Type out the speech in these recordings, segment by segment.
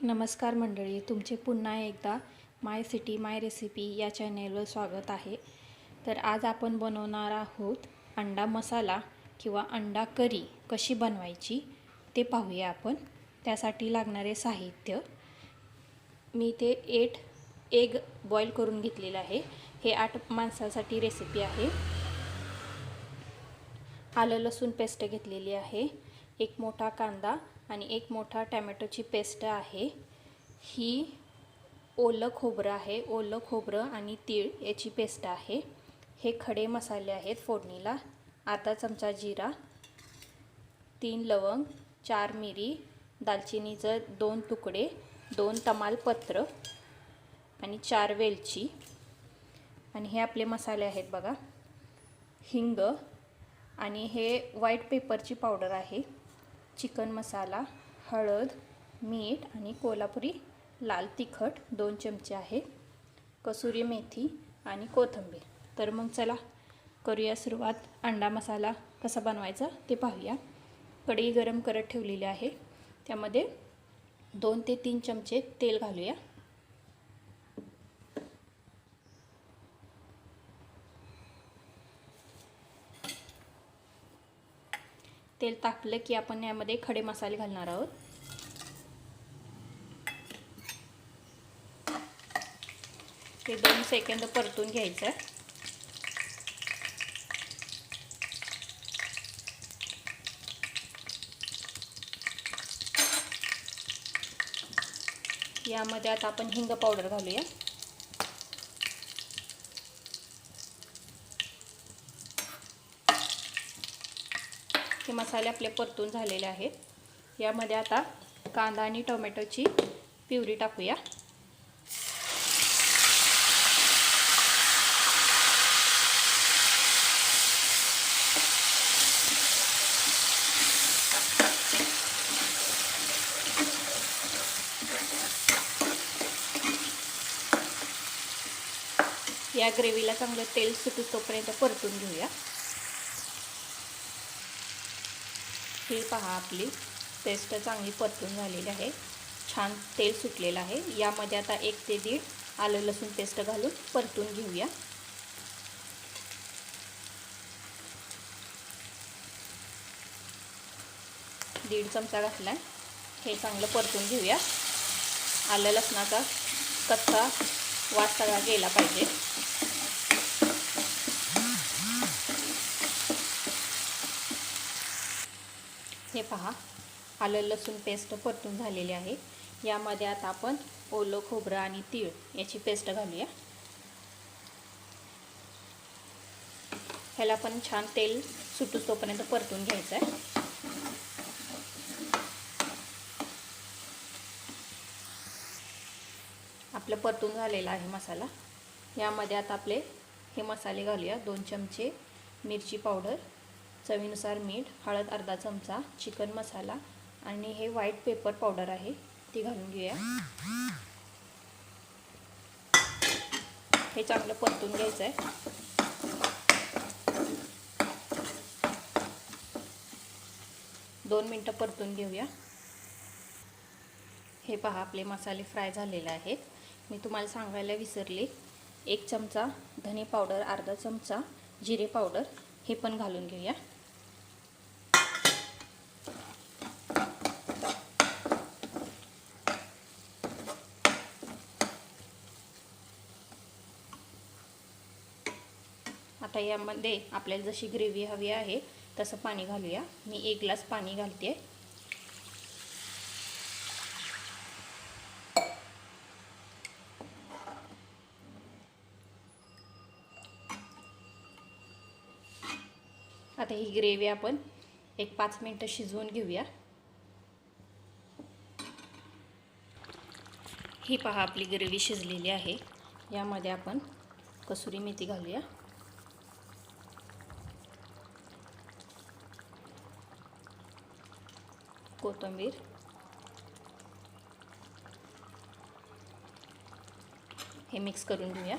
नमस्कार मंडळी, तुमचे पुन्हा एकदा माय सिटी माय रेसिपी या चॅनेलवर स्वागत आहे। तर आज आपण बनवणार आहोत अंडा मसाला किंवा अंडा करी कशी बनवायची ते पाहूया आपण। त्यासाठी लागणारे साहित्य, मी ते 8 एग बॉईल करून घेतलेला आहे। हे 8 माणसांसाठी रेसिपी आहे। आलं लसूण पेस्ट घेतलेली आहे, एक मोठा कांदा आणि एक मोठा टोमॅटोची पेस्ट आहे। ही ओलं खोबरं आहे, ओलं खोबरं आणि तीळ याची पेस्ट आहे। हे खडे मसाले आहेत फोडणीला, अर्धा चमचा जिरा, 3 लवंग, 4 मिरी, दालचिनीचे 2 तुकडे, 2 तमालपत्र आणि 4 वेलची। आणि हे आपले मसाले आहेत बघा, हिंग आणि हे व्हाईट पेपरची पावडर आहे, चिकन मसाला, हळद, मीठ आणि कोल्हापुरी लाल तिखट 2 चमचे आहे, कसुरी मेथी आणि कोथिंबीर। तर मग चला करूया सुरुवात। अंडा मसाला कसा बनवायचा ते पाहूया। कढई गरम करत ठेवलेली आहे, त्यामध्ये 2 ते 3 चमचे तेल घालूया। तेल तापलं की आपण यामध्ये खडे मसाले घालणार आहोत। ते 2 सेकंद परतून घ्यायचं आहे। यामध्ये आता आपण हिंग पावडर घालूया। हे मसाले आपले परतून झालेले आहेत। यामध्ये आता कांदा आणि टोमॅटोची प्युरी टाकूया। या ग्रेव्हीला चांगलं तेल सुटूपर्यंत परतून घेऊया। हे पहा, आपली पेस्ट चांगली परतून झालेली आहे, छान तेल सुटलेलं आहे। यामध्ये आता 1 ते 1.5 आलं लसूण पेस्ट घालून परतून घेऊया। दीड चमचा घातला, हे चांगलं परतून घेऊया। आलं लसणाचा कच्चा वास सगळा गेला पाहिजे। हे पहा, आलं लसूण पेस्ट परतून झालेली आहे। यामध्ये आता आपण ओलं खोबरं आणि तीळ याची पेस्ट घालूया। ह्याला पण छान तेल सुटूपर्यंत परतून घ्यायचं आहे। आपलं परतून झालेला आहे मसाला। यामध्ये आता आपले हे मसाले घालूया। 2 चमचे मिरची पावडर, चवीनुसार मीठ, हळद अर्धा चमचा, चिकन मसाला आणि हे व्हाईट पेपर पावडर आहे, ती घालून घेऊया। हे चांगलं परतून घ्यायचं आहे। 2 मिनिटं परतून घेऊया। हे पहा, आपले मसाले फ्राय झालेले आहेत। मी तुम्हाला सांगायला विसरले, 1 चमचा धने पावडर, अर्धा चमचा जिरे पावडर हे पण घालून घेऊया। आता यामध्ये आपल्याला जशी ग्रेव्ही हवी आहे तसं पाणी घालूया। मी 1 ग्लास पाणी घालते। आता ही ग्रेव्ही आपण 5 मिनिटं शिजवून घेऊया। ही पहा, आपली ग्रेव्ही शिजलेली आहे। यामध्ये आपण कसुरी मेथी घालूया, कोथिंबीर, हे मिक्स करून घेऊया।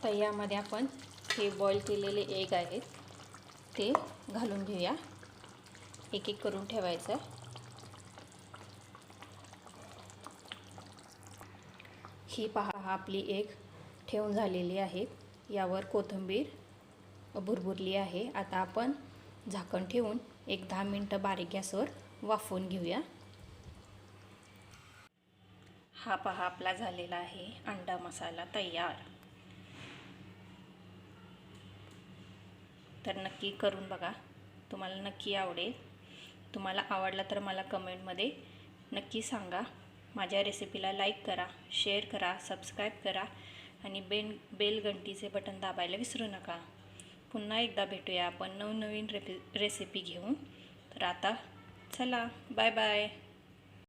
तर यामध्ये आपण हे बॉईल केलेले एग आहेत ते घालून घेऊया. एक एक करून ठेवायचं. ही पहा आपली एग ठेवून झालेली आहे. यावर कोथिंबीर भुरभुरली आहे. आता आपण झाकण ठेवून एक 10 मिनिटं बारीक गॅसवर वाफवून घेऊया. हा पहा आपला झालेला आहे अंडा मसाला तयार. तर नक्की करून बघा, तुम्हाला नक्की आवडेल. तुम्हाला आवडला तर मला कमेंटमध्ये नक्की सांगा. माझ्या रेसिपीला लाईक करा, शेअर करा, सबस्क्राईब करा आणि बेल घंटीचे बटन दाबायला विसरू नका. पुन्हा एकदा भेटूया आपण नवनवीन रेसिपी घेऊन. तर आता चला, बाय बाय.